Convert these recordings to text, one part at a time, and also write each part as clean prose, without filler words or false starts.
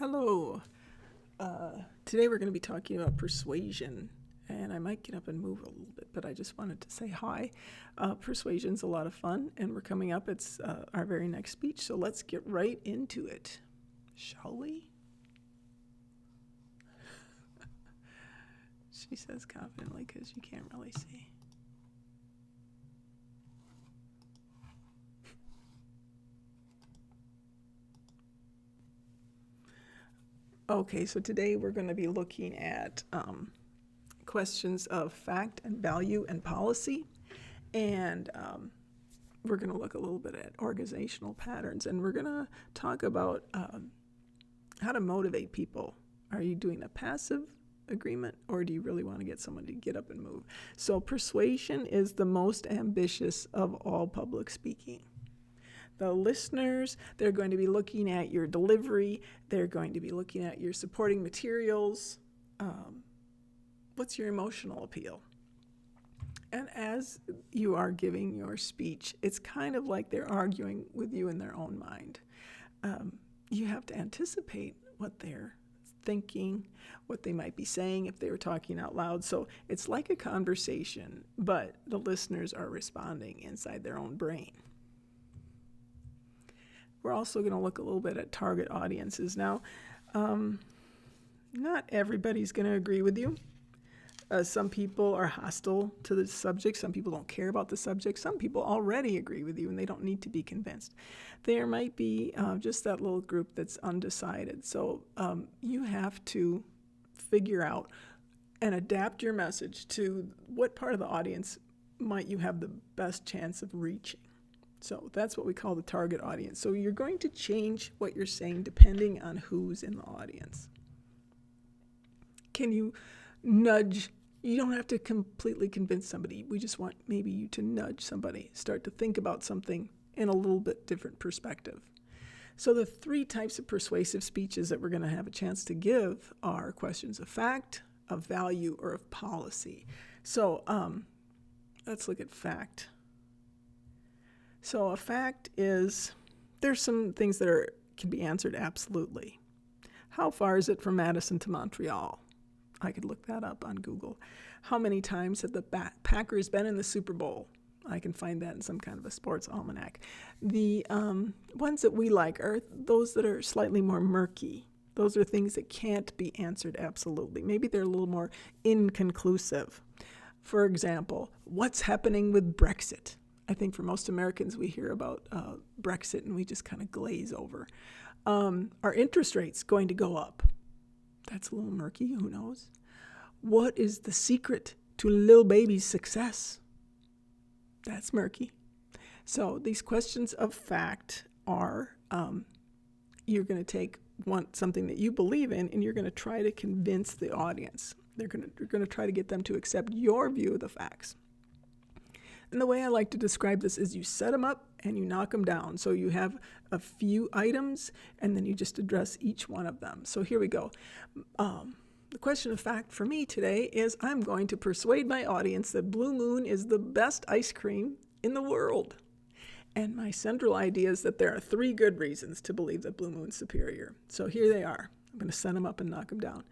Hello. Today we're going to be talking about persuasion, and I might get up and move a little bit, but I just wanted to say hi. Persuasion's a lot of fun, and we're coming up. It's our very next speech, so let's get right into it, shall we? She says confidently because you can't really see. Okay, so today we're going to be looking at questions of fact and value and policy, and we're going to look a little bit at organizational patterns, and we're going to talk about how to motivate people. Are you doing a passive agreement, or do you really want to get someone to get up and move? So persuasion is the most ambitious of all public speaking. The listeners, they're going to be looking at your delivery. They're going to be looking at your supporting materials. What's your emotional appeal? And as you are giving your speech, it's kind of like they're arguing with you in their own mind. You have to anticipate what they're thinking, what they might be saying if they were talking out loud. So it's like a conversation, but the listeners are responding inside their own brain. We're also going to look a little bit at target audiences. Now, not everybody's going to agree with you. Some people are hostile to the subject. Some people don't care about the subject. Some people already agree with you, and they don't need to be convinced. There might be just that little group that's undecided. So you have to figure out and adapt your message to what part of the audience might you have the best chance of reaching. So that's what we call the target audience. So you're going to change what you're saying depending on who's in the audience. Can you nudge? You don't have to completely convince somebody. We just want maybe you to nudge somebody, start to think about something in a little bit different perspective. So the three types of persuasive speeches that we're going to have a chance to give are questions of fact, of value, or of policy. So let's look at fact. So a fact is, there's some things that can be answered absolutely. How far is it from Madison to Montreal? I could look that up on Google. How many times have the Packers been in the Super Bowl? I can find that in some kind of a sports almanac. The ones that we like are those that are slightly more murky. Those are things that can't be answered absolutely. Maybe they're a little more inconclusive. For example, what's happening with Brexit? I think for most Americans, we hear about Brexit and we just kind of glaze over. Are interest rates going to go up? That's a little murky, who knows? What is the secret to Lil Baby's success? That's murky. So these questions of fact are, you're going to take something that you believe in, and you're going to try to convince the audience. You're going to try to get them to accept your view of the facts. And the way I like to describe this is you set them up and you knock them down. So you have a few items and then you just address each one of them. So here we go. The question of fact for me today is I'm going to persuade my audience that Blue Moon is the best ice cream in the world. And my central idea is that there are 3 good reasons to believe that Blue Moon's superior. So here they are. I'm going to set them up and knock them down.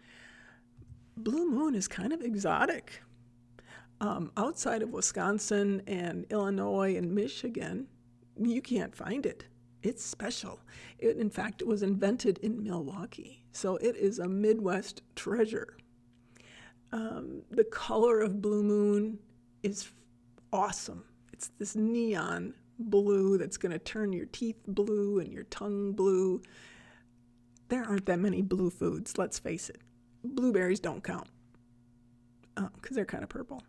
Blue Moon is kind of exotic. Outside of Wisconsin and Illinois and Michigan, you can't find it. It's special. In fact, it was invented in Milwaukee, so it is a Midwest treasure. The color of Blue Moon is awesome. It's this neon blue that's going to turn your teeth blue and your tongue blue. There aren't that many blue foods, let's face it. Blueberries don't count because they're kind of purple.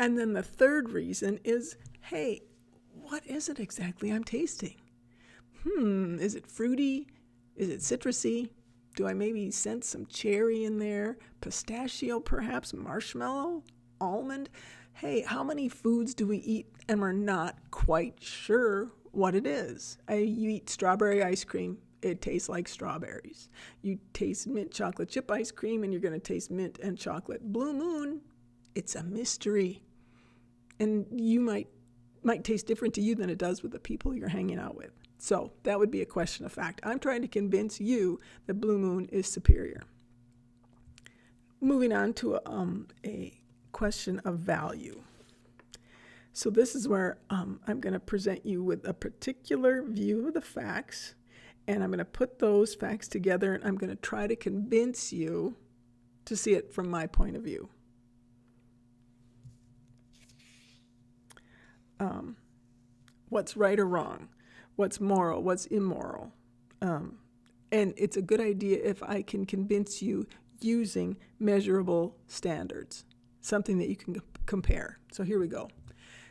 And then the third reason is, hey, what is it exactly I'm tasting? Is it fruity? Is it citrusy? Do I maybe sense some cherry in there? Pistachio, perhaps? Marshmallow? Almond? Hey, how many foods do we eat and we're not quite sure what it is? You eat strawberry ice cream. It tastes like strawberries. You taste mint chocolate chip ice cream and you're going to taste mint and chocolate. Blue Moon, it's a mystery. And you might taste different to you than it does with the people you're hanging out with. So that would be a question of fact. I'm trying to convince you that Blue Moon is superior. Moving on to a question of value. So this is where I'm going to present you with a particular view of the facts, and I'm going to put those facts together, and I'm going to try to convince you to see it from my point of view. What's right or wrong, what's moral, what's immoral. And it's a good idea if I can convince you using measurable standards, something that you can compare. So here we go.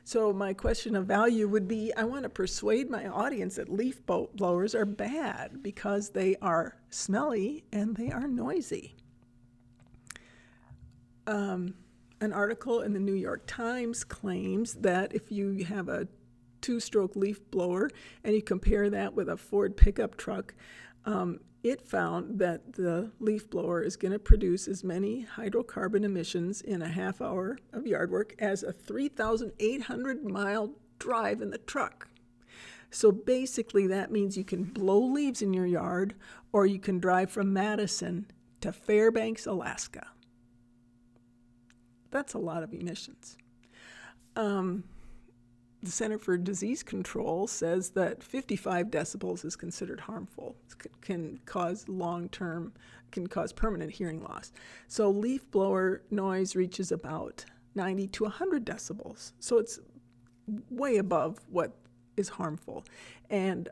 So my question of value would be, I want to persuade my audience that leaf blowers are bad because they are smelly and they are noisy. An article in the New York Times claims that if you have a two-stroke leaf blower and you compare that with a Ford pickup truck, it found that the leaf blower is going to produce as many hydrocarbon emissions in a half hour of yard work as a 3,800-mile drive in the truck. So basically that means you can blow leaves in your yard, or you can drive from Madison to Fairbanks, Alaska. That's a lot of emissions. The Center for Disease Control says that 55 decibels is considered harmful. It can cause permanent hearing loss. So leaf blower noise reaches about 90 to 100 decibels. So it's way above what is harmful. And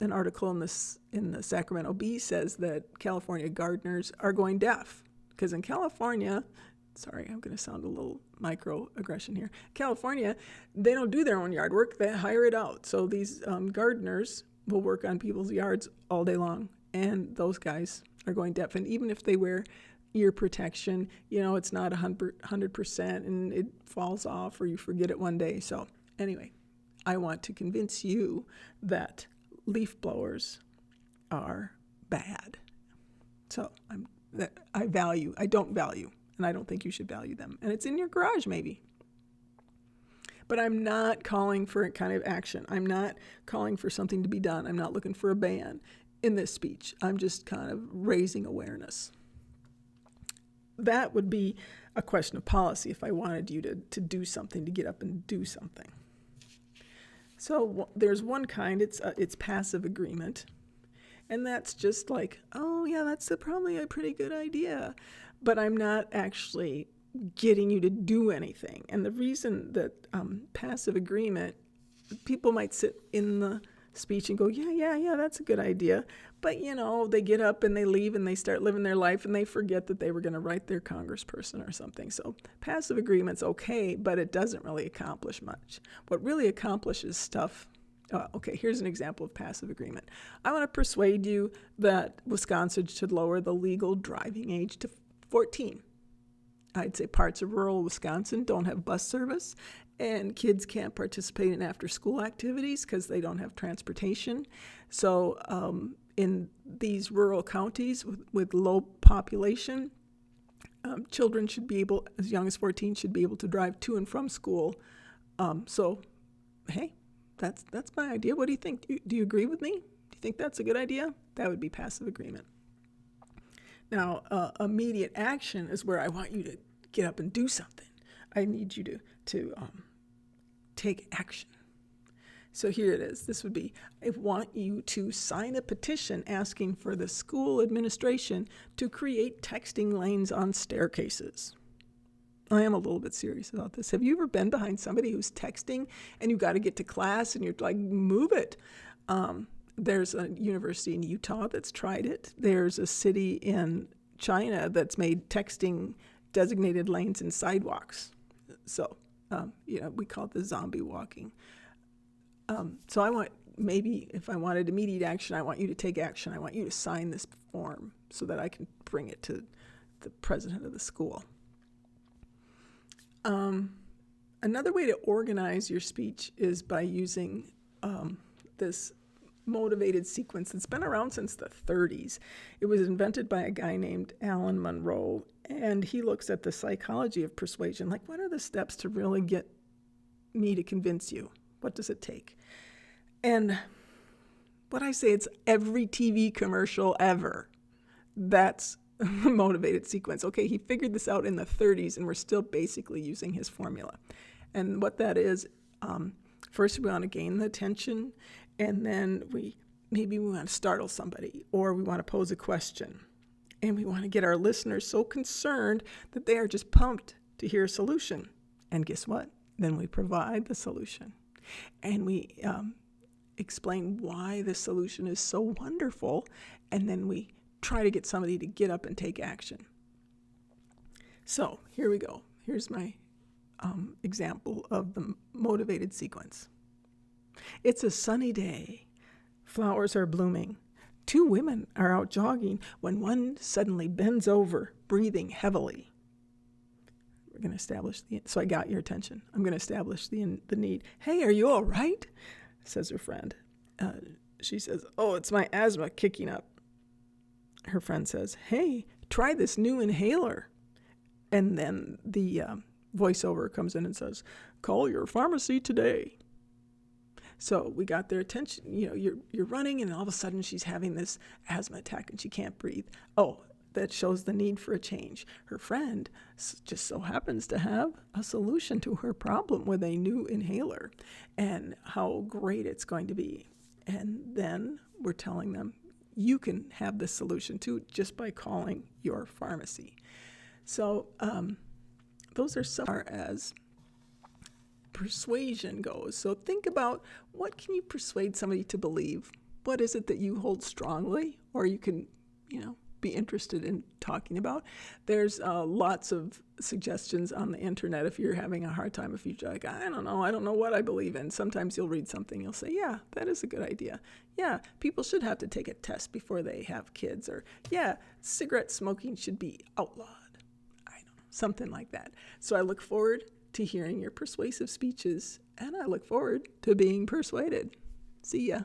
an article in the Sacramento Bee says that California gardeners are going deaf, because in California, sorry, I'm going to sound a little microaggression here. California, they don't do their own yard work. They hire it out. So these gardeners will work on people's yards all day long, and those guys are going deaf. And even if they wear ear protection, it's not 100%, and it falls off or you forget it one day. So anyway, I want to convince you that leaf blowers are bad. So I don't value. And I don't think you should value them. And it's in your garage, maybe. But I'm not calling for a kind of action. I'm not calling for something to be done. I'm not looking for a ban in this speech. I'm just kind of raising awareness. That would be a question of policy if I wanted you to do something, to get up and do something. So there's one kind, it's passive agreement. And that's just like, oh yeah, that's probably a pretty good idea. But I'm not actually getting you to do anything. And the reason that passive agreement, people might sit in the speech and go, yeah, that's a good idea. But, they get up and they leave and they start living their life and they forget that they were going to write their congressperson or something. So passive agreement's okay, but it doesn't really accomplish much. What really accomplishes stuff, okay, here's an example of passive agreement. I want to persuade you that Wisconsin should lower the legal driving age to 14. I'd say parts of rural Wisconsin don't have bus service, and kids can't participate in after-school activities because they don't have transportation. So in these rural counties with low population, children should be able, as young as 14, should be able to drive to and from school. So, hey, that's my idea. What do you think? Do you agree with me? Do you think that's a good idea? That would be passive agreement. Now, immediate action is where I want you to get up and do something. I need you to take action. So here it is. This would be, I want you to sign a petition asking for the school administration to create texting lanes on staircases. I am a little bit serious about this. Have you ever been behind somebody who's texting and you've got to get to class and you're like, move it? There's a university in Utah that's tried it. There's a city in China that's made texting designated lanes and sidewalks. So, we call it the zombie walking. So I want, maybe if I wanted immediate action, I want you to take action. I want you to sign this form so that I can bring it to the president of the school. Another way to organize your speech is by using this motivated sequence. It's been around since the 30s. It was invented by a guy named Alan Monroe, and he looks at the psychology of persuasion. Like, what are the steps to really get me to convince you? What does it take? And What I say, it's every TV commercial ever. That's a motivated sequence. Okay, he figured this out in the 30s, and we're still basically using his formula. And what that is, first we want to gain the attention, and then maybe we want to startle somebody, or we want to pose a question. And we want to get our listeners so concerned that they are just pumped to hear a solution. And guess what? Then we provide the solution. And we explain why the solution is so wonderful. And then we try to get somebody to get up and take action. So here we go. Here's my example of the motivated sequence. It's a sunny day. Flowers are blooming. 2 women are out jogging when one suddenly bends over, breathing heavily. We're going to establish so I got your attention. I'm going to establish the need. Hey, are you all right? Says her friend. She says, oh, it's my asthma kicking up. Her friend says, hey, try this new inhaler. And then the voiceover comes in and says, call your pharmacy today. So we got their attention. You're running, and all of a sudden she's having this asthma attack and she can't breathe. Oh, that shows the need for a change. Her friend just so happens to have a solution to her problem with a new inhaler and how great it's going to be. And then we're telling them, you can have this solution too just by calling your pharmacy. So those are so far as persuasion goes. So think about, what can you persuade somebody to believe? What is it that you hold strongly, or you can, be interested in talking about? There's lots of suggestions on the internet if you're having a hard time. If you're like, I don't know what I believe in. Sometimes you'll read something, you'll say, yeah, that is a good idea. Yeah, people should have to take a test before they have kids. Or, yeah, cigarette smoking should be outlawed. I don't know, something like that. So I look forward to hearing your persuasive speeches, and I look forward to being persuaded. See ya.